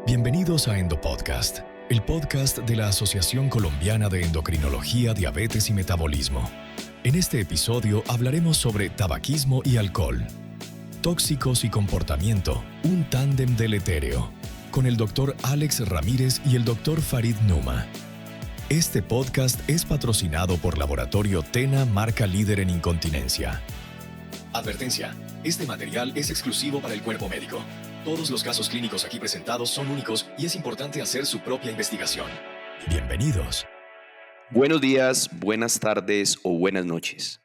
Bienvenidos a Endopodcast, el podcast de la Asociación Colombiana de Endocrinología, Diabetes y Metabolismo. En este episodio hablaremos sobre tabaquismo y alcohol, tóxicos y comportamiento, un tándem deletérea, con el Dr. Alex Ramírez y el Dr. Farid Numa. Este podcast es patrocinado por Laboratorio Tena, marca líder en incontinencia. Advertencia: este material es exclusivo para el cuerpo médico. Todos los casos clínicos aquí presentados son únicos y es importante hacer su propia investigación. Bienvenidos. Buenos días, buenas tardes o buenas noches.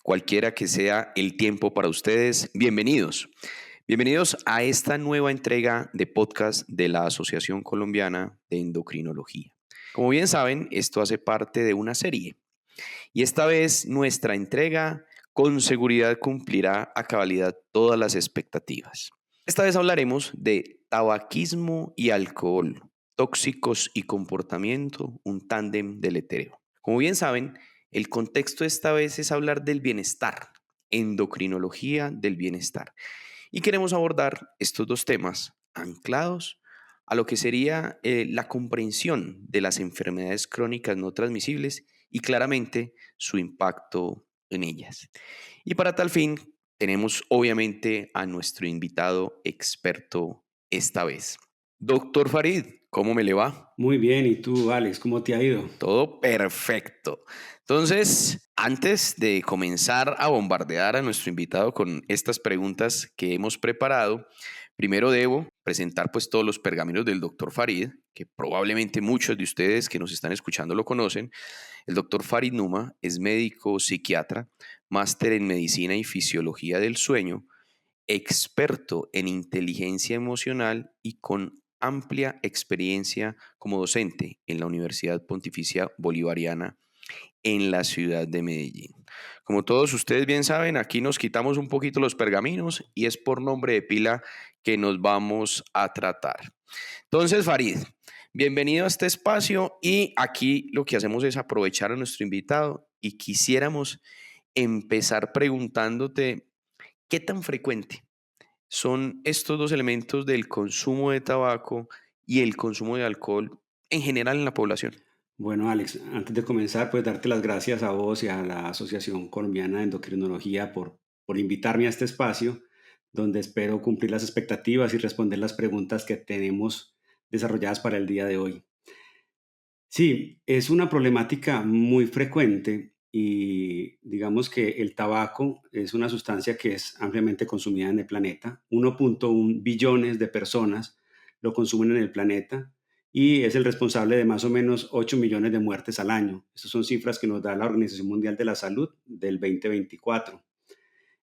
Cualquiera que sea el tiempo para ustedes, bienvenidos. Bienvenidos a esta nueva entrega de podcast de la Asociación Colombiana de Endocrinología. Como bien saben, esto hace parte de una serie y esta vez nuestra entrega con seguridad cumplirá a cabalidad todas las expectativas. Esta vez hablaremos de tabaquismo y alcohol, tóxicos y comportamiento, un tándem deletérea. Como bien saben, el contexto esta vez es hablar del bienestar, endocrinología del bienestar. Y queremos abordar estos dos temas anclados a lo que sería la comprensión de las enfermedades crónicas no transmisibles y claramente su impacto en ellas. Y para tal fin, tenemos obviamente a nuestro invitado experto esta vez. Doctor Farid, ¿cómo me le va? Muy bien, ¿y tú, Alex, cómo te ha ido? Todo perfecto. Entonces, antes de comenzar a bombardear a nuestro invitado con estas preguntas que hemos preparado, primero debo presentar pues todos los pergaminos del doctor Farid, que probablemente muchos de ustedes que nos están escuchando lo conocen. El doctor Farid Numa es médico psiquiatra, máster en medicina y fisiología del sueño, experto en inteligencia emocional y con amplia experiencia como docente en la Universidad Pontificia Bolivariana en la ciudad de Medellín. Como todos ustedes bien saben, aquí nos quitamos un poquito los pergaminos y es por nombre de pila que nos vamos a tratar. Entonces, Farid, bienvenido a este espacio y aquí lo que hacemos es aprovechar a nuestro invitado y quisiéramos empezar preguntándote qué tan frecuente son estos dos elementos del consumo de tabaco y el consumo de alcohol en general en la población. Bueno, Alex, antes de comenzar, pues darte las gracias a vos y a la Asociación Colombiana de Endocrinología por invitarme a este espacio, donde espero cumplir las expectativas y responder las preguntas que tenemos desarrolladas para el día de hoy. Sí, es una problemática muy frecuente y digamos que el tabaco es una sustancia que es ampliamente consumida en el planeta. 1.1 billones de personas lo consumen en el planeta y es el responsable de más o menos 8 millones de muertes al año. Estas son cifras que nos da la Organización Mundial de la Salud del 2024.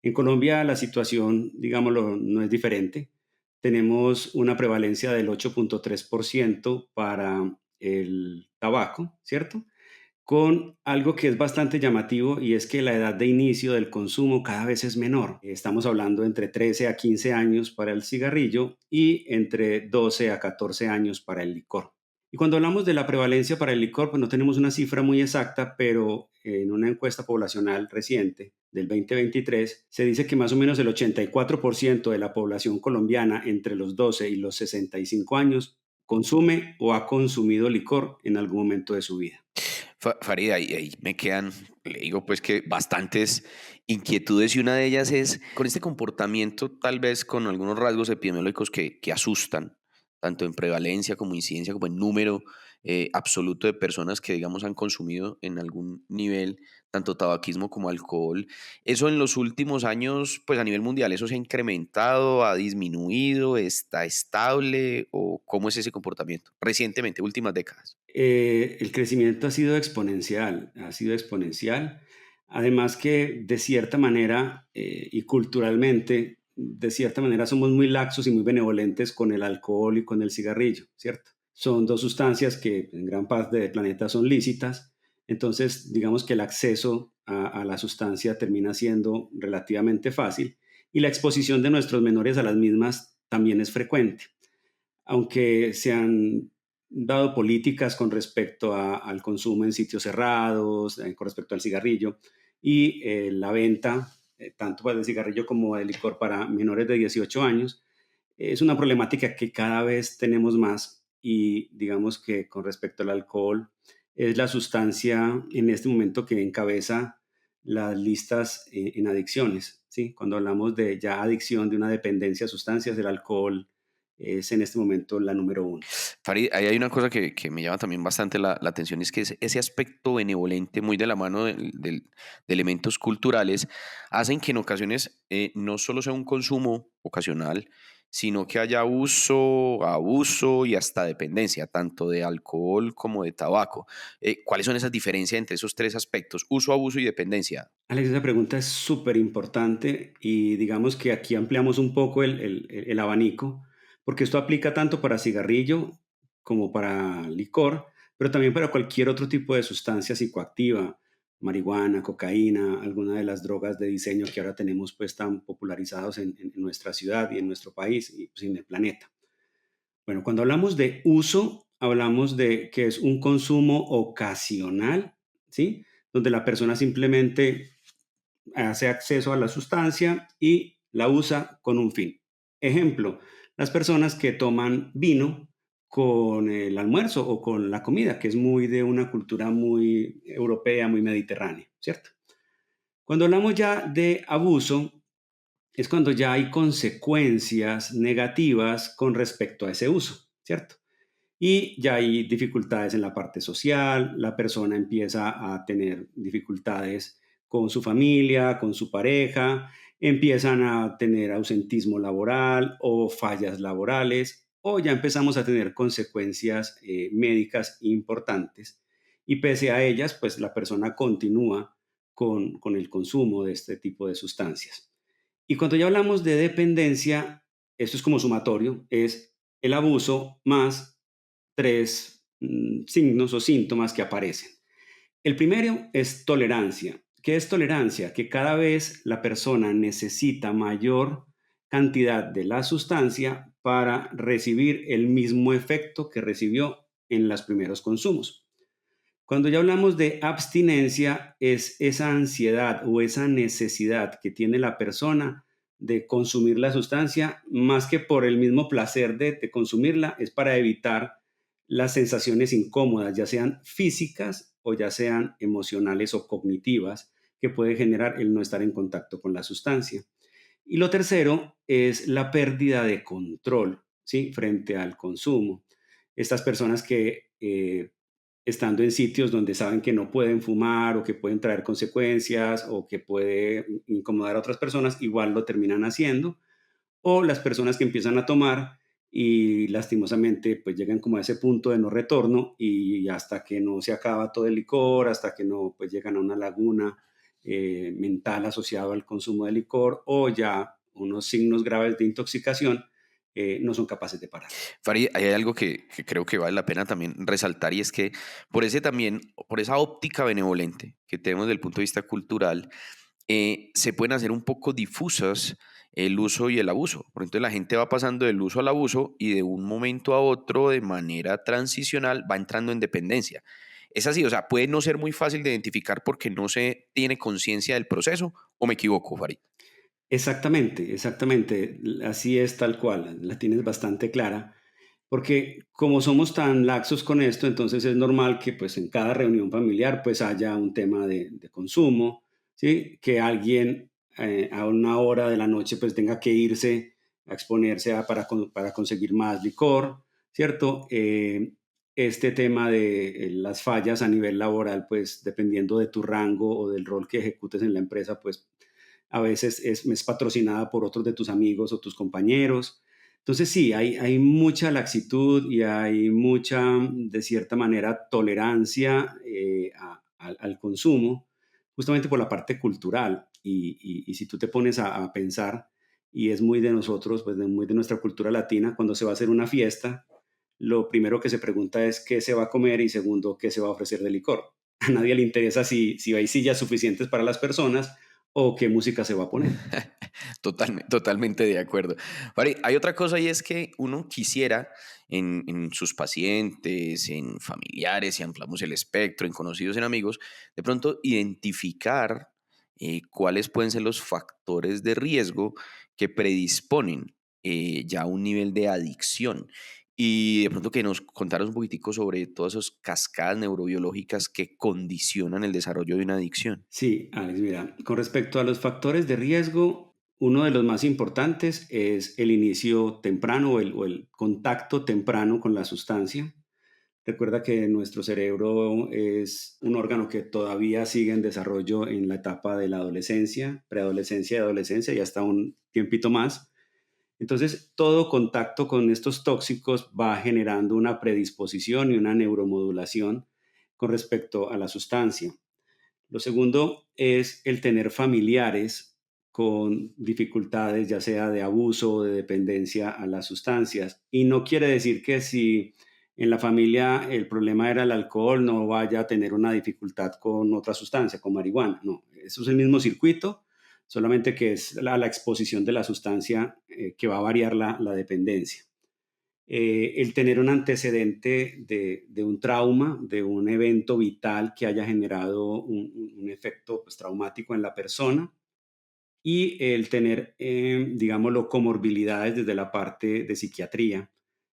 En Colombia la situación, digámoslo, no es diferente. Tenemos una prevalencia del 8.3% para el tabaco, ¿cierto? Con algo que es bastante llamativo y es que la edad de inicio del consumo cada vez es menor. Estamos hablando entre 13 a 15 años para el cigarrillo y entre 12 a 14 años para el licor. Y cuando hablamos de la prevalencia para el licor, pues no tenemos una cifra muy exacta, pero en una encuesta poblacional reciente del 2023 se dice que más o menos el 84% de la población colombiana entre los 12 y los 65 años consume o ha consumido licor en algún momento de su vida. Farid, ahí me quedan, le digo pues que bastantes inquietudes y una de ellas es con este comportamiento tal vez con algunos rasgos epidemiológicos que asustan, tanto en prevalencia como incidencia, como en número absoluto de personas que digamos han consumido en algún nivel tanto tabaquismo como alcohol. Eso en los últimos años pues a nivel mundial, ¿eso se ha incrementado, ha disminuido, está estable o cómo es ese comportamiento recientemente, últimas décadas? El crecimiento ha sido exponencial. Además que de cierta manera y culturalmente, de cierta manera somos muy laxos y muy benevolentes con el alcohol y con el cigarrillo, ¿cierto? Son dos sustancias que en gran parte del planeta son lícitas, entonces digamos que el acceso a la sustancia termina siendo relativamente fácil y la exposición de nuestros menores a las mismas también es frecuente. Aunque se han dado políticas con respecto al consumo en sitios cerrados, con respecto al cigarrillo y la venta, tanto del cigarrillo como del licor para menores de 18 años, es una problemática que cada vez tenemos más y digamos que con respecto al alcohol es la sustancia en este momento que encabeza las listas en adicciones, ¿sí? Cuando hablamos de ya adicción, de una dependencia a sustancias, el alcohol es en este momento la número uno. Farid, ahí hay una cosa que me llama también bastante la atención, es que ese aspecto benevolente, muy de la mano de elementos culturales, hacen que en ocasiones no solo sea un consumo ocasional, sino que haya uso, abuso y hasta dependencia, tanto de alcohol como de tabaco. ¿Cuáles son esas diferencias entre esos tres aspectos, uso, abuso y dependencia? Alex, esa pregunta es súper importante y digamos que aquí ampliamos un poco el abanico, porque esto aplica tanto para cigarrillo como para licor, pero también para cualquier otro tipo de sustancia psicoactiva, marihuana, cocaína, alguna de las drogas de diseño que ahora tenemos pues tan popularizados en nuestra ciudad y en nuestro país y pues, en el planeta. Bueno, cuando hablamos de uso, hablamos de que es un consumo ocasional, ¿sí? Donde la persona simplemente hace acceso a la sustancia y la usa con un fin. Ejemplo, las personas que toman vino con el almuerzo o con la comida, que es muy de una cultura muy europea, muy mediterránea, ¿cierto? Cuando hablamos ya de abuso, es cuando ya hay consecuencias negativas con respecto a ese uso, ¿cierto? Y ya hay dificultades en la parte social, la persona empieza a tener dificultades con su familia, con su pareja, empiezan a tener ausentismo laboral o fallas laborales, o ya empezamos a tener consecuencias médicas importantes. Y pese a ellas, pues la persona continúa con el consumo de este tipo de sustancias. Y cuando ya hablamos de dependencia, esto es como sumatorio, es el abuso más tres signos o síntomas que aparecen. El primero es tolerancia. ¿Qué es tolerancia? Que cada vez la persona necesita mayor cantidad de la sustancia para recibir el mismo efecto que recibió en los primeros consumos. Cuando ya hablamos de abstinencia, es esa ansiedad o esa necesidad que tiene la persona de consumir la sustancia, más que por el mismo placer de consumirla, es para evitar las sensaciones incómodas, ya sean físicas o ya sean emocionales o cognitivas, que puede generar el no estar en contacto con la sustancia. Y lo tercero es la pérdida de control, ¿sí? Frente al consumo. Estas personas que estando en sitios donde saben que no pueden fumar o que pueden traer consecuencias o que puede incomodar a otras personas, igual lo terminan haciendo. O las personas que empiezan a tomar y lastimosamente pues llegan como a ese punto de no retorno y hasta que no se acaba todo el licor, hasta que no pues llegan a una laguna mental asociado al consumo de licor o ya unos signos graves de intoxicación, no son capaces de parar. Farid, ahí hay algo que creo que vale la pena también resaltar y es que por ese también, por esa óptica benevolente que tenemos desde el punto de vista cultural, se pueden hacer un poco difusas el uso y el abuso. Por entonces la gente va pasando del uso al abuso y de un momento a otro, de manera transicional, va entrando en dependencia. Es así, o sea, puede no ser muy fácil de identificar porque no se tiene conciencia del proceso, ¿o me equivoco, Farid? Exactamente, exactamente. Así es tal cual. La tienes bastante clara. Porque como somos tan laxos con esto, entonces es normal que pues en cada reunión familiar pues haya un tema de consumo, ¿sí? Que alguien a una hora de la noche pues tenga que irse a exponerse para conseguir más licor, ¿cierto? Este tema de las fallas a nivel laboral pues dependiendo de tu rango o del rol que ejecutes en la empresa pues a veces es patrocinada por otros de tus amigos o tus compañeros. Entonces sí, hay mucha laxitud y hay mucha, de cierta manera, tolerancia al consumo, justamente por la parte cultural. Y si tú te pones a pensar, y es muy de nosotros, pues muy de nuestra cultura latina, cuando se va a hacer una fiesta, lo primero que se pregunta es qué se va a comer y segundo, qué se va a ofrecer de licor. A nadie le interesa si hay sillas suficientes para las personas o qué música se va a poner. Totalmente de acuerdo. Vale, hay otra cosa y es que uno quisiera en sus pacientes, en familiares, si ampliamos el espectro, en conocidos, en amigos, de pronto identificar cuáles pueden ser los factores de riesgo que predisponen ya un nivel de adicción. Y de pronto que nos contaras un poquitico sobre todas esas cascadas neurobiológicas que condicionan el desarrollo de una adicción. Sí, Alex, mira, con respecto a los factores de riesgo, uno de los más importantes es el inicio temprano o el contacto temprano con la sustancia. Recuerda que nuestro cerebro es un órgano que todavía sigue en desarrollo en la etapa de la adolescencia, preadolescencia y adolescencia y hasta un tiempito más. Entonces, todo contacto con estos tóxicos va generando una predisposición y una neuromodulación con respecto a la sustancia. Lo segundo es el tener familiares con dificultades, ya sea de abuso o de dependencia a las sustancias. Y no quiere decir que si en la familia el problema era el alcohol, no vaya a tener una dificultad con otra sustancia, con marihuana. No, eso es el mismo circuito, solamente que es la exposición de la sustancia que va a variar la dependencia. El tener un antecedente de un trauma, de un evento vital que haya generado un efecto pues, traumático en la persona y el tener, digámoslo, comorbilidades desde la parte de psiquiatría,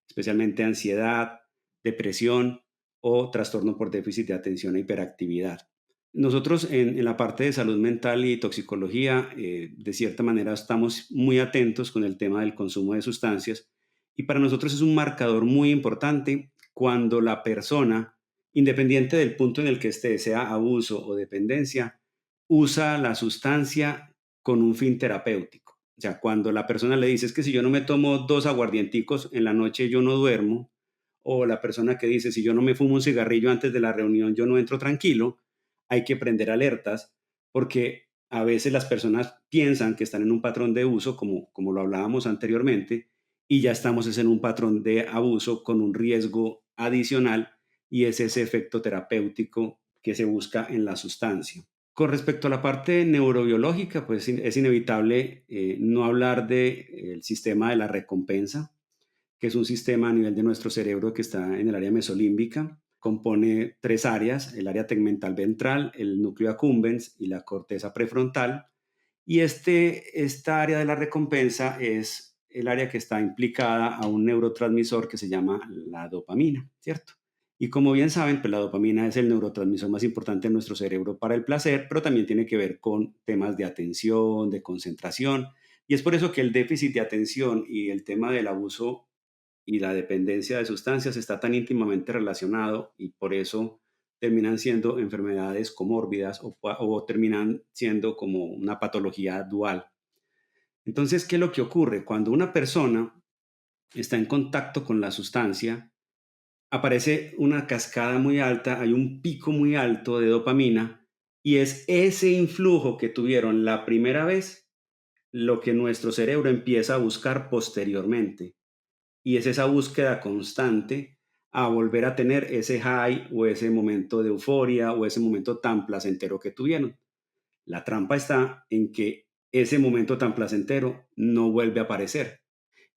especialmente ansiedad, depresión o trastorno por déficit de atención e hiperactividad. Nosotros en la parte de salud mental y toxicología, de cierta manera, estamos muy atentos con el tema del consumo de sustancias y para nosotros es un marcador muy importante cuando la persona, independiente del punto en el que esté, sea abuso o dependencia, usa la sustancia con un fin terapéutico. O sea, cuando la persona le dice, es que si yo no me tomo 2 aguardienticos en la noche, yo no duermo, o la persona que dice, si yo no me fumo un cigarrillo antes de la reunión, yo no entro tranquilo, hay que prender alertas porque a veces las personas piensan que están en un patrón de uso, como lo hablábamos anteriormente, y ya estamos en un patrón de abuso con un riesgo adicional y es ese efecto terapéutico que se busca en la sustancia. Con respecto a la parte neurobiológica, pues es inevitable no hablar del sistema de la recompensa, que es un sistema a nivel de nuestro cerebro que está en el área mesolímbica. Compone 3 áreas, el área tegmental ventral, el núcleo accumbens y la corteza prefrontal. Y esta área de la recompensa es el área que está implicada a un neurotransmisor que se llama la dopamina, ¿cierto? Y como bien saben, pues la dopamina es el neurotransmisor más importante en nuestro cerebro para el placer, pero también tiene que ver con temas de atención, de concentración. Y es por eso que el déficit de atención y el tema del abuso y la dependencia de sustancias está tan íntimamente relacionado y por eso terminan siendo enfermedades comórbidas o terminan siendo como una patología dual. Entonces, ¿qué es lo que ocurre? Cuando una persona está en contacto con la sustancia, aparece una cascada muy alta, hay un pico muy alto de dopamina y es ese influjo que tuvieron la primera vez lo que nuestro cerebro empieza a buscar posteriormente. Y es esa búsqueda constante a volver a tener ese high o ese momento de euforia o ese momento tan placentero que tuvieron. La trampa está en que ese momento tan placentero no vuelve a aparecer.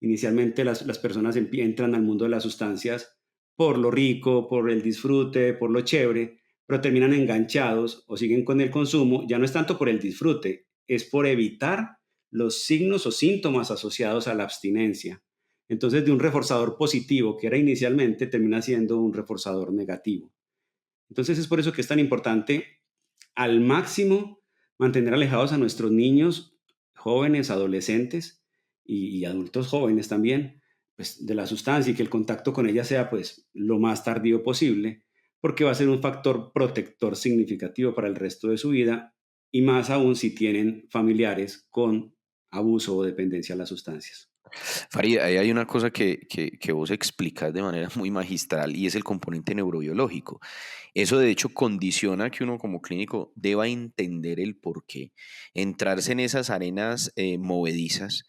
Inicialmente las personas entran al mundo de las sustancias por lo rico, por el disfrute, por lo chévere, pero terminan enganchados o siguen con el consumo, ya no es tanto por el disfrute, es por evitar los signos o síntomas asociados a la abstinencia. Entonces, de un reforzador positivo que era inicialmente, termina siendo un reforzador negativo. Entonces, es por eso que es tan importante al máximo mantener alejados a nuestros niños, jóvenes, adolescentes y adultos jóvenes también, pues de la sustancia y que el contacto con ella sea pues lo más tardío posible, porque va a ser un factor protector significativo para el resto de su vida y más aún si tienen familiares con abuso o dependencia a las sustancias. Farid, ahí hay una cosa que vos explicas de manera muy magistral y es el componente neurobiológico. Eso de hecho condiciona que uno como clínico deba entender el por qué, entrarse en esas arenas movedizas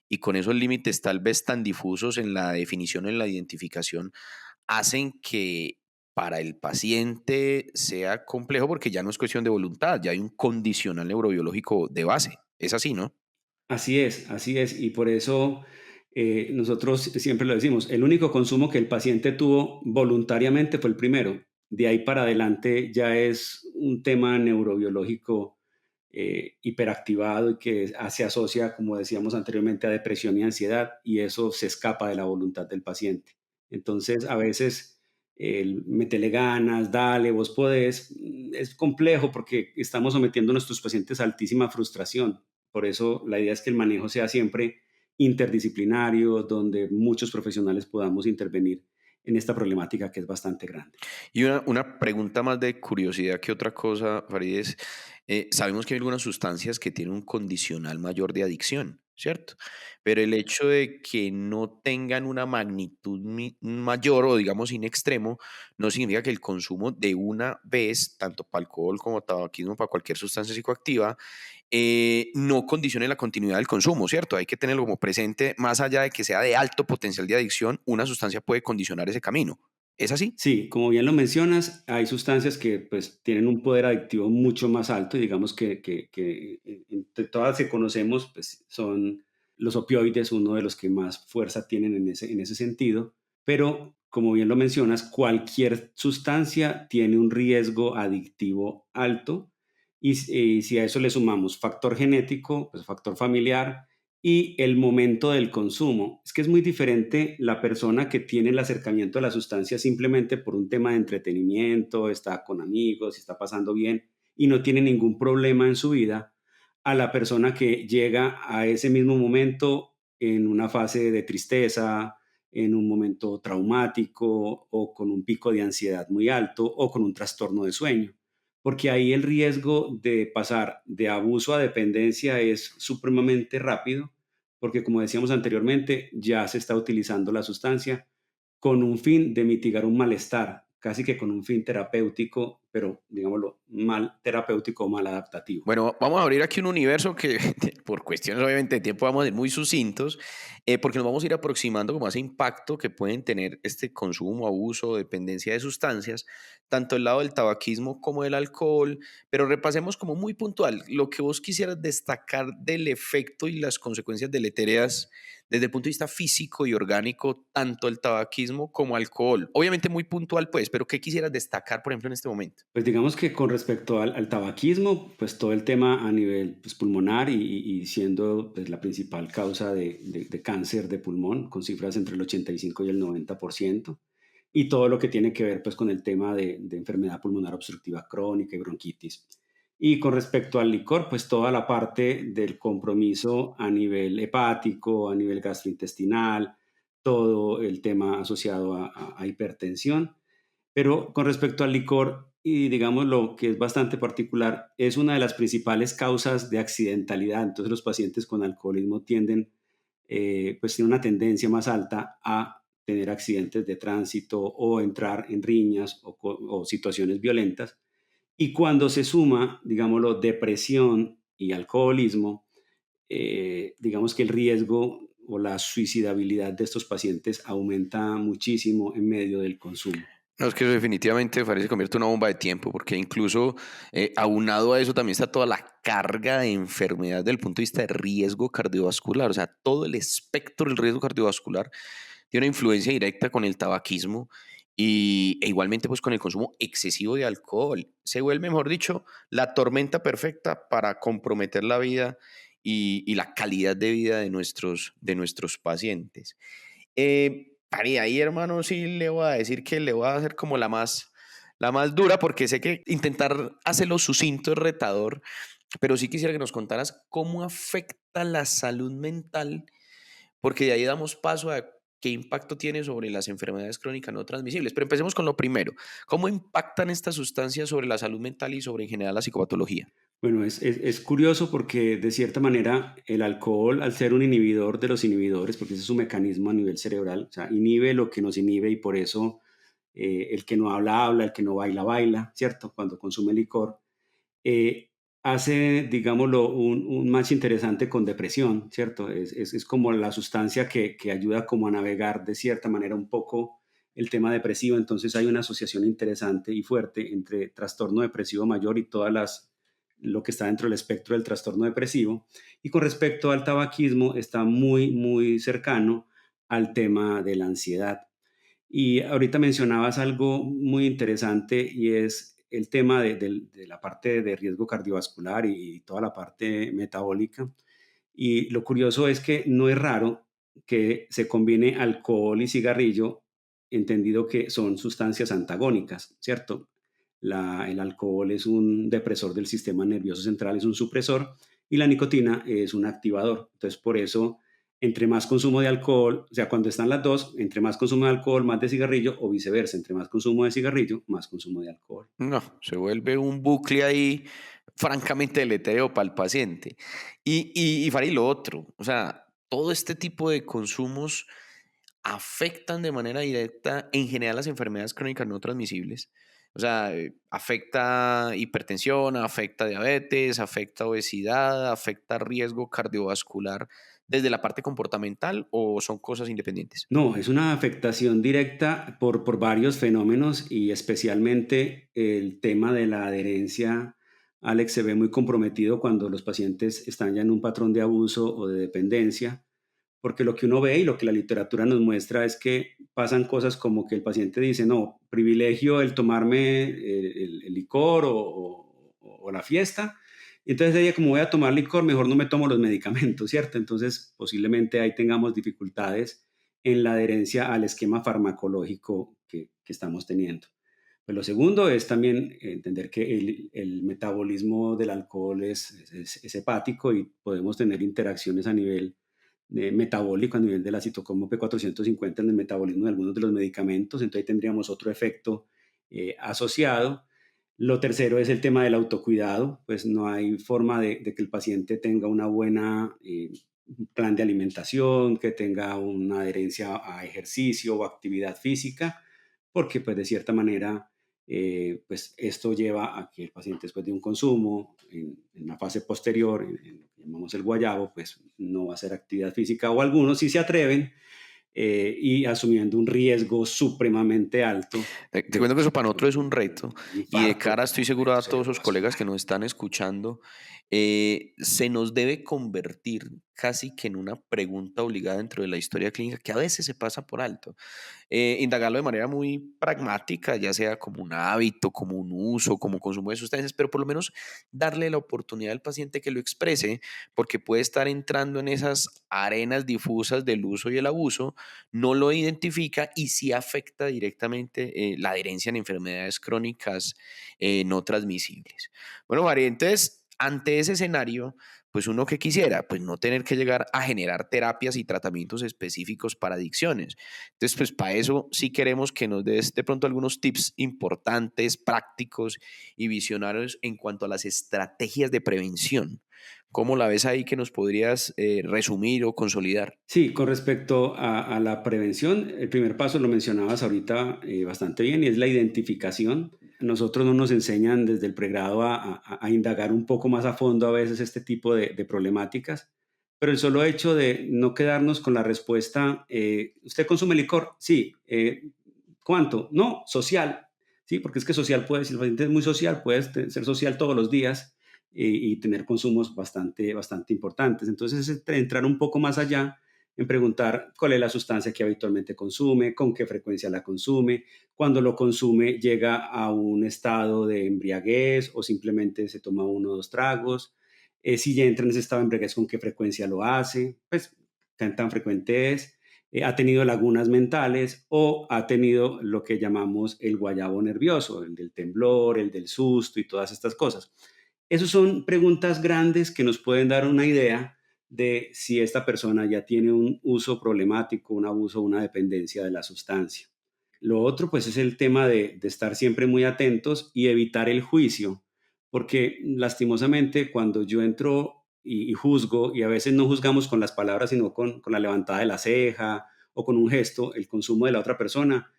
y con esos límites tal vez tan difusos en la definición, en la identificación, hacen que para el paciente sea complejo porque ya no es cuestión de voluntad, ya hay un condicional neurobiológico de base. Es así, ¿no? Así es, y por eso nosotros siempre lo decimos, el único consumo que el paciente tuvo voluntariamente fue el primero. De ahí para adelante ya es un tema neurobiológico hiperactivado y que se asocia, como decíamos anteriormente, a depresión y ansiedad, y eso se escapa de la voluntad del paciente. Entonces, a veces, el métele ganas, dale, vos podés, es complejo porque estamos sometiendo a nuestros pacientes a altísima frustración. Por eso la idea es que el manejo sea siempre interdisciplinario, donde muchos profesionales podamos intervenir en esta problemática que es bastante grande. Y una pregunta más de curiosidad que otra cosa, Farid, es, sabemos que hay algunas sustancias que tienen un condicional mayor de adicción, ¿cierto? Pero el hecho de que no tengan una magnitud mayor o digamos in extremo, no significa que el consumo de una vez, tanto para alcohol como tabaquismo, para cualquier sustancia psicoactiva, no condicione la continuidad del consumo, ¿cierto? Hay que tenerlo como presente, más allá de que sea de alto potencial de adicción, una sustancia puede condicionar ese camino. ¿Es así? Sí, como bien lo mencionas, hay sustancias que pues tienen un poder adictivo mucho más alto y digamos que entre todas que conocemos pues son los opioides, uno de los que más fuerza tienen en ese sentido, pero como bien lo mencionas, cualquier sustancia tiene un riesgo adictivo alto y si a eso le sumamos factor genético, pues factor familiar, y el momento del consumo. Es que es muy diferente la persona que tiene el acercamiento a la sustancia simplemente por un tema de entretenimiento, está con amigos, está pasando bien y no tiene ningún problema en su vida, a la persona que llega a ese mismo momento en una fase de tristeza, en un momento traumático o con un pico de ansiedad muy alto o con un trastorno de sueño, porque ahí el riesgo de pasar de abuso a dependencia es supremamente rápido, porque como decíamos anteriormente, ya se está utilizando la sustancia con un fin de mitigar un malestar, casi que con un fin terapéutico, pero digámoslo, mal terapéutico o mal adaptativo. Bueno, vamos a abrir aquí un universo que por cuestiones obviamente de tiempo vamos a ir muy sucintos, porque nos vamos a ir aproximando como a ese impacto que pueden tener este consumo, abuso, dependencia de sustancias, tanto el lado del tabaquismo como del alcohol, pero repasemos como muy puntual lo que vos quisieras destacar del efecto y las consecuencias deletéreas desde el punto de vista físico y orgánico, tanto el tabaquismo como alcohol. Obviamente muy puntual pues, pero ¿qué quisieras destacar, por ejemplo, en este momento? Pues digamos que con respecto al tabaquismo, pues todo el tema a nivel pues, pulmonar y siendo pues, la principal causa de cáncer de pulmón, con cifras entre el 85 y el 90%, y todo lo que tiene que ver pues, con el tema de enfermedad pulmonar obstructiva crónica y bronquitis. Y con respecto al licor, pues toda la parte del compromiso a nivel hepático, a nivel gastrointestinal, todo el tema asociado a hipertensión. Pero con respecto al licor, y digamos lo que es bastante particular, es una de las principales causas de accidentalidad. Entonces los pacientes con alcoholismo tienden, pues tienen una tendencia más alta a tener accidentes de tránsito o entrar en riñas o situaciones violentas. Y cuando se suma, digámoslo, depresión y alcoholismo, digamos que el riesgo o la suicidabilidad de estos pacientes aumenta muchísimo en medio del consumo. No, es que eso definitivamente Farid se convierte en una bomba de tiempo, porque incluso aunado a eso también está toda la carga de enfermedad desde el punto de vista de riesgo cardiovascular, o sea, todo el espectro del riesgo cardiovascular tiene una influencia directa con el tabaquismo e igualmente pues con el consumo excesivo de alcohol. Se vuelve, mejor dicho, la tormenta perfecta para comprometer la vida y la calidad de vida de nuestros pacientes. Ahí, hermano, sí le voy a decir que le voy a hacer como la más dura, porque sé que intentar hacerlo sucinto es retador, pero sí quisiera que nos contaras cómo afecta la salud mental, porque de ahí damos paso a qué impacto tiene sobre las enfermedades crónicas no transmisibles. Pero empecemos con lo primero. ¿Cómo impactan estas sustancias sobre la salud mental y sobre en general la psicopatología? Bueno, es curioso porque de cierta manera el alcohol, al ser un inhibidor de los inhibidores, porque ese es su mecanismo a nivel cerebral, o sea, inhibe lo que nos inhibe y por eso el que no habla, habla, el que no baila, baila, ¿cierto? Cuando consume licor, eh, hace, digámoslo, un match interesante con depresión, ¿cierto? Es como la sustancia que ayuda como a navegar de cierta manera un poco el tema depresivo, entonces hay una asociación interesante y fuerte entre trastorno depresivo mayor y todas lo que está dentro del espectro del trastorno depresivo. Y con respecto al tabaquismo, está muy, muy cercano al tema de la ansiedad. Y ahorita mencionabas algo muy interesante y es el tema de la parte de riesgo cardiovascular y toda la parte metabólica. Y lo curioso es que no es raro que se combine alcohol y cigarrillo, entendido que son sustancias antagónicas, ¿cierto? El alcohol es un depresor del sistema nervioso central, es un supresor, y la nicotina es un activador. Entonces, por eso, entre más consumo de alcohol, o sea, cuando están las dos, entre más consumo de alcohol, más de cigarrillo, o viceversa, entre más consumo de cigarrillo, más consumo de alcohol. No, se vuelve un bucle ahí francamente deletérea para el paciente. Y Fari, lo otro, o sea, todo este tipo de consumos afectan de manera directa en general las enfermedades crónicas no transmisibles. O sea, afecta hipertensión, afecta diabetes, afecta obesidad, afecta riesgo cardiovascular desde la parte comportamental o son cosas independientes. No, es una afectación directa por varios fenómenos y especialmente el tema de la adherencia. Alex, se ve muy comprometido cuando los pacientes están ya en un patrón de abuso o de dependencia, porque lo que uno ve y lo que la literatura nos muestra es que pasan cosas como que el paciente dice, no, privilegio el tomarme el licor o la fiesta. Y entonces ella, como voy a tomar licor, mejor no me tomo los medicamentos, ¿cierto? Entonces posiblemente ahí tengamos dificultades en la adherencia al esquema farmacológico que estamos teniendo. Pues lo segundo es también entender que el metabolismo del alcohol es hepático y podemos tener interacciones a nivel metabólico, a nivel de la citocromo P450 en el metabolismo de algunos de los medicamentos, entonces ahí tendríamos otro efecto asociado. Lo tercero es el tema del autocuidado, pues no hay forma de que el paciente tenga una buena plan de alimentación, que tenga una adherencia a ejercicio o actividad física, porque pues de cierta manera pues esto lleva a que el paciente después de un consumo en la fase posterior, en lo que llamamos el guayabo, pues no va a hacer actividad física o algunos sí se atreven y asumiendo un riesgo supremamente alto Te cuento que eso para nosotros es un reto y de infarto cara, estoy o seguro evento a todos esos colegas cerebrovascular. que nos están escuchando, se nos debe convertir casi que en una pregunta obligada dentro de la historia clínica que a veces se pasa por alto. Indagarlo de manera muy pragmática, ya sea como un hábito, como un uso, como consumo de sustancias, pero por lo menos darle la oportunidad al paciente que lo exprese, porque puede estar entrando en esas arenas difusas del uso y el abuso, no lo identifica y sí afecta directamente la adherencia en enfermedades crónicas no transmisibles. Bueno, María, entonces, ante ese escenario, pues uno que quisiera, pues no tener que llegar a generar terapias y tratamientos específicos para adicciones. Entonces, pues para eso sí queremos que nos des de pronto algunos tips importantes, prácticos y visionarios en cuanto a las estrategias de prevención. ¿Cómo la ves ahí que nos podrías resumir o consolidar? Sí, con respecto a la prevención, el primer paso lo mencionabas ahorita bastante bien y es la identificación. Nosotros no nos enseñan desde el pregrado a indagar un poco más a fondo a veces este tipo de problemáticas, pero el solo hecho de no quedarnos con la respuesta, ¿usted consume licor? Sí. ¿Cuánto? No, social. Sí, porque es que social puede, si el paciente es muy social, puede ser social todos los días y tener consumos bastante importantes. Entonces, es entrar un poco más allá en preguntar cuál es la sustancia que habitualmente consume, con qué frecuencia la consume, cuando lo consume llega a un estado de embriaguez o simplemente se toma uno o dos tragos, si ya entra en ese estado de embriaguez, con qué frecuencia lo hace, pues qué tan frecuente es, ha tenido lagunas mentales o ha tenido lo que llamamos el guayabo nervioso, el del temblor, el del susto y todas estas cosas. Esas son preguntas grandes que nos pueden dar una idea de si esta persona ya tiene un uso problemático, un abuso, una dependencia de la sustancia. Lo otro, pues, es el tema de estar siempre muy atentos y evitar el juicio, porque lastimosamente cuando yo entro y juzgo, y a veces no juzgamos con las palabras, sino con la levantada de la ceja o con un gesto, el consumo de la otra persona,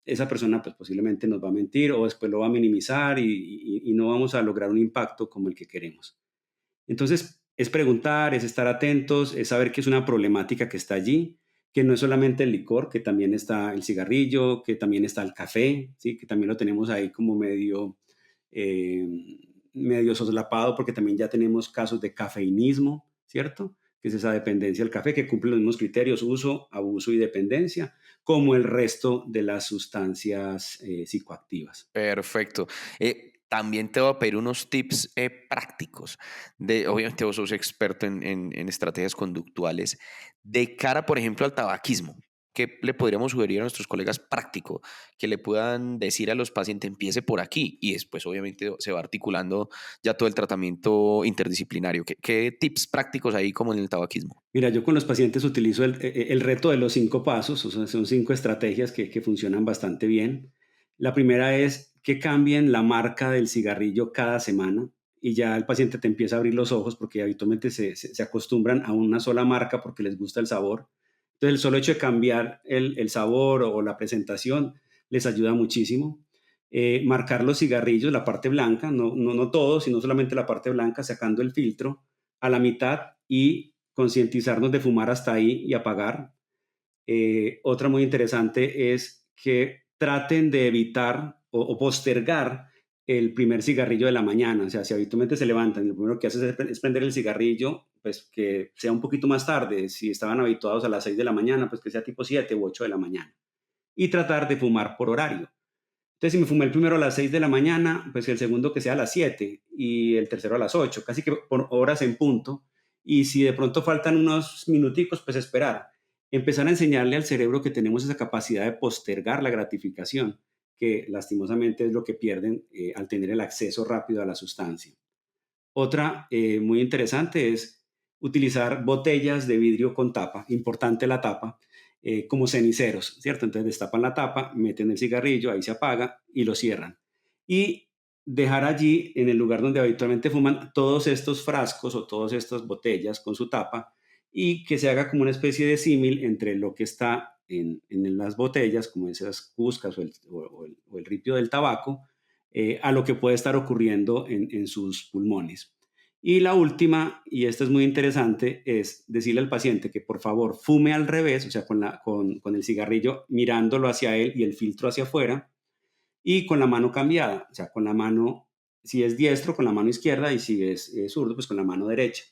esa persona pues posiblemente nos va a mentir o después lo va a minimizar y no vamos a lograr un impacto como el que queremos. Entonces, es preguntar, es estar atentos, es saber que es una problemática que está allí, que no es solamente el licor, que también está el cigarrillo, que también está el café, ¿sí? Que también lo tenemos ahí como eh, medio soslapado porque también ya tenemos casos de cafeinismo, ¿cierto? Que es esa dependencia al café que cumple los mismos criterios, uso, abuso y dependencia, como el resto de las sustancias psicoactivas. Perfecto. también te voy a pedir unos tips prácticos. Obviamente vos sos experto en estrategias conductuales de cara, por ejemplo, al tabaquismo. ¿Qué le podríamos sugerir a nuestros colegas práctico? Que le puedan decir a los pacientes, empiece por aquí y después obviamente se va articulando ya todo el tratamiento interdisciplinario. ¿Qué tips prácticos hay como en el tabaquismo? Mira, yo con los pacientes utilizo el reto de los 5 pasos, o sea, son 5 estrategias que funcionan bastante bien. La primera es que cambien la marca del cigarrillo cada semana y ya el paciente te empieza a abrir los ojos porque habitualmente se acostumbran a una sola marca porque les gusta el sabor. Entonces, el solo hecho de cambiar el sabor o la presentación les ayuda muchísimo. Marcar los cigarrillos, la parte blanca, no todos, sino solamente la parte blanca, sacando el filtro a la mitad y concientizarnos de fumar hasta ahí y apagar. Otra muy interesante es que traten de evitar o postergar el primer cigarrillo de la mañana. O sea, si habitualmente se levantan y lo primero que hacen es prender el cigarrillo, pues que sea un poquito más tarde. Si estaban habituados a las 6 de la mañana, pues que sea tipo 7 u 8 de la mañana. Y tratar de fumar por horario. Entonces, si me fumé el primero a las 6 de la mañana, pues el segundo que sea a las 7 y el tercero a las 8, casi que por horas en punto. Y si de pronto faltan unos minuticos, pues esperar. Empezar a enseñarle al cerebro que tenemos esa capacidad de postergar la gratificación, que lastimosamente es lo que pierden al tener el acceso rápido a la sustancia. Otra muy interesante es utilizar botellas de vidrio con tapa, importante la tapa, como ceniceros, ¿cierto? Entonces destapan la tapa, meten el cigarrillo, ahí se apaga y lo cierran. Y dejar allí, en el lugar donde habitualmente fuman, todos estos frascos o todas estas botellas con su tapa y que se haga como una especie de símil entre lo que está en las botellas, como esas cuscas o el ripio del tabaco, a lo que puede estar ocurriendo en sus pulmones. Y la última, y esta es muy interesante, es decirle al paciente que por favor fume al revés, o sea, con el cigarrillo mirándolo hacia él y el filtro hacia afuera, y con la mano cambiada, o sea, con la mano, si es diestro, con la mano izquierda, y si es zurdo, pues con la mano derecha.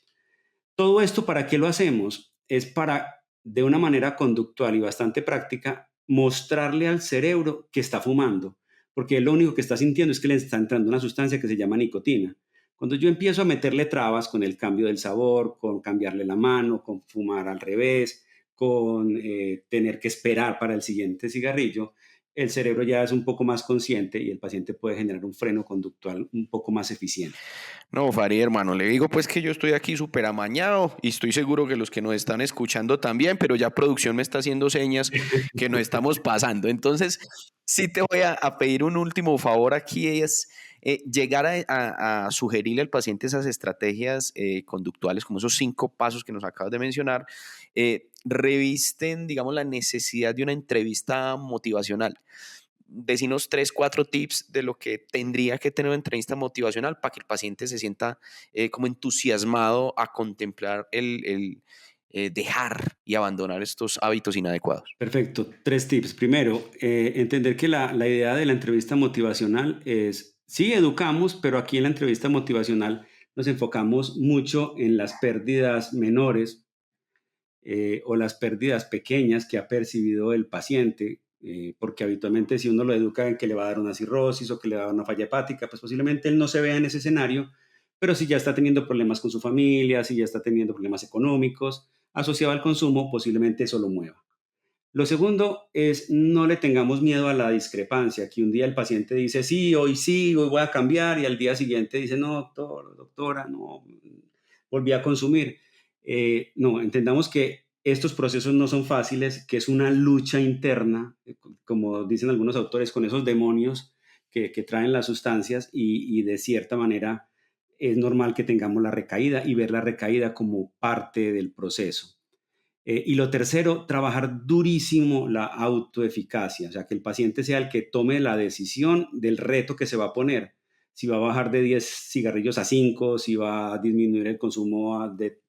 Todo esto, ¿para qué lo hacemos? Es para, de una manera conductual y bastante práctica, mostrarle al cerebro que está fumando, porque él lo único que está sintiendo es que le está entrando una sustancia que se llama nicotina. Cuando yo empiezo a meterle trabas con el cambio del sabor, con cambiarle la mano, con fumar al revés, con tener que esperar para el siguiente cigarrillo, el cerebro ya es un poco más consciente y el paciente puede generar un freno conductual un poco más eficiente. No, Farid, hermano, le digo pues que yo estoy aquí súper amañado y estoy seguro que los que nos están escuchando también, pero ya producción me está haciendo señas que nos estamos pasando. Entonces, sí te voy a pedir un último favor aquí, es llegar a sugerirle al paciente esas estrategias conductuales, como esos 5 pasos que nos acabas de mencionar, revisten, digamos, la necesidad de una entrevista motivacional. Decinos 3, 4 tips de lo que tendría que tener una entrevista motivacional para que el paciente se sienta como entusiasmado a contemplar el dejar y abandonar estos hábitos inadecuados. Perfecto. 3 tips. Primero, entender que la idea de la entrevista motivacional es, sí, educamos, pero aquí en la entrevista motivacional nos enfocamos mucho en las pérdidas menores o las pérdidas pequeñas que ha percibido el paciente, porque habitualmente si uno lo educa en que le va a dar una cirrosis o que le va a dar una falla hepática, pues posiblemente él no se vea en ese escenario, pero si ya está teniendo problemas con su familia, si ya está teniendo problemas económicos asociado al consumo, posiblemente eso lo mueva. Lo segundo es no le tengamos miedo a la discrepancia, que un día el paciente dice, sí, hoy voy a cambiar, y al día siguiente dice, no, doctor, doctora, no, volví a consumir. No, entendamos que estos procesos no son fáciles, que es una lucha interna, como dicen algunos autores, con esos demonios que traen las sustancias y de cierta manera es normal que tengamos la recaída y ver la recaída como parte del proceso. Y lo tercero, trabajar durísimo la autoeficacia, o sea, que el paciente sea el que tome la decisión del reto que se va a poner. Si va a bajar de 10 cigarrillos a 5, si va a disminuir el consumo de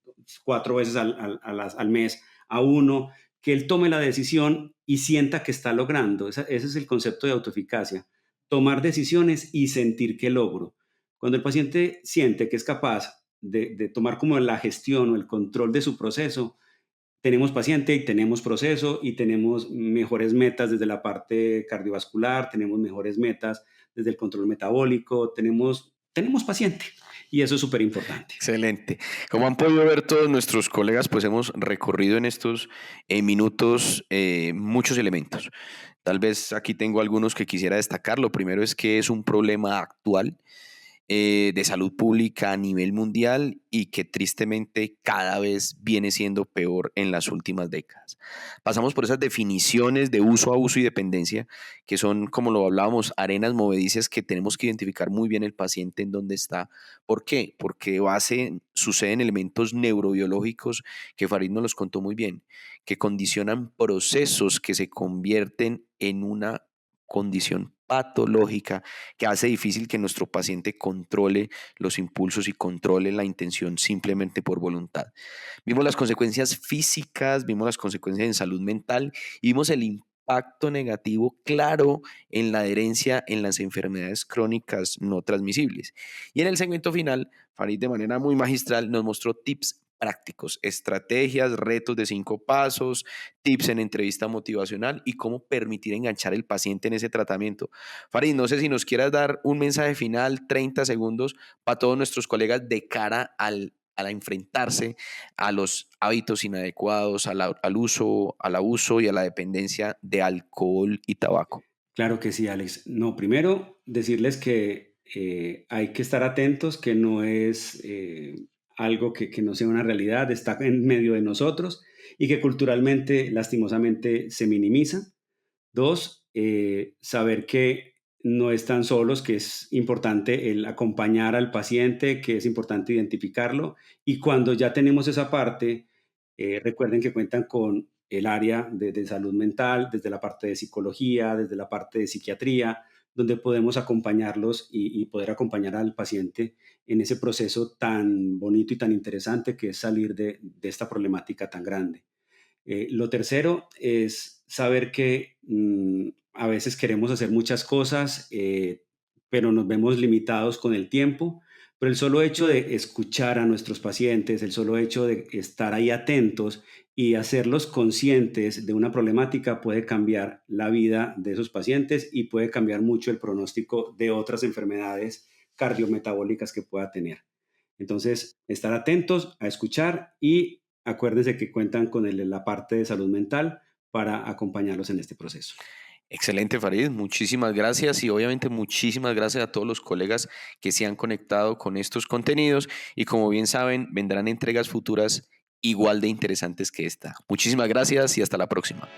4 veces al mes a 1, que él tome la decisión y sienta que está logrando. Ese es el concepto de autoeficacia. Tomar decisiones y sentir que logro. Cuando el paciente siente que es capaz de tomar como la gestión o el control de su proceso, tenemos paciente y tenemos proceso y tenemos mejores metas desde la parte cardiovascular, tenemos mejores metas desde el control metabólico, tenemos paciente y eso es súper importante. Excelente. Como han podido ver todos nuestros colegas, pues hemos recorrido en estos minutos muchos elementos. Tal vez aquí tengo algunos que quisiera destacar. Lo primero es que es un problema actual de salud pública a nivel mundial y que tristemente cada vez viene siendo peor en las últimas décadas. Pasamos por esas definiciones de uso, abuso y dependencia que son, como lo hablábamos, arenas movedizas que tenemos que identificar muy bien el paciente en dónde está. ¿Por qué? Porque suceden elementos neurobiológicos que Farid nos los contó muy bien, que condicionan procesos que se convierten en una condición patológica que hace difícil que nuestro paciente controle los impulsos y controle la intención simplemente por voluntad. Vimos las consecuencias físicas, vimos las consecuencias en salud mental y vimos el impacto negativo claro en la adherencia en las enfermedades crónicas no transmisibles. Y en el segmento final, Farid de manera muy magistral nos mostró tips prácticos, estrategias, retos de 5 pasos, tips en entrevista motivacional y cómo permitir enganchar al paciente en ese tratamiento. Farid, no sé si nos quieras dar un mensaje final, 30 segundos, para todos nuestros colegas de cara a enfrentarse a los hábitos inadecuados, al uso, al abuso y a la dependencia de alcohol y tabaco. Claro que sí, Alex. No, primero decirles que hay que estar atentos, que no es algo que no sea una realidad, está en medio de nosotros y que culturalmente, lastimosamente, se minimiza. 2, saber que no están solos, que es importante el acompañar al paciente, que es importante identificarlo. Y cuando ya tenemos esa parte, recuerden que cuentan con el área de salud mental, desde la parte de psicología, desde la parte de psiquiatría, donde podemos acompañarlos y poder acompañar al paciente en ese proceso tan bonito y tan interesante que es salir de esta problemática tan grande. Lo tercero es saber que a veces queremos hacer muchas cosas, pero nos vemos limitados con el tiempo. Pero el solo hecho de escuchar a nuestros pacientes, el solo hecho de estar ahí atentos y hacerlos conscientes de una problemática puede cambiar la vida de esos pacientes y puede cambiar mucho el pronóstico de otras enfermedades cardiometabólicas que pueda tener. Entonces, estar atentos a escuchar y acuérdense que cuentan con la parte de salud mental para acompañarlos en este proceso. Excelente, Farid. Muchísimas gracias y obviamente muchísimas gracias a todos los colegas que se han conectado con estos contenidos y como bien saben, vendrán entregas futuras igual de interesantes que esta. Muchísimas gracias y hasta la próxima.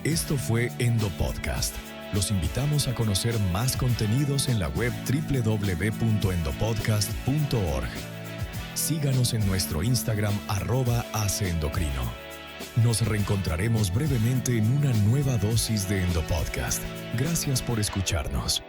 Esto fue Endopodcast. Los invitamos a conocer más contenidos en la web www.endopodcast.org. Síganos en nuestro Instagram @aceendocrino. Nos reencontraremos brevemente en una nueva dosis de Endopodcast. Gracias por escucharnos.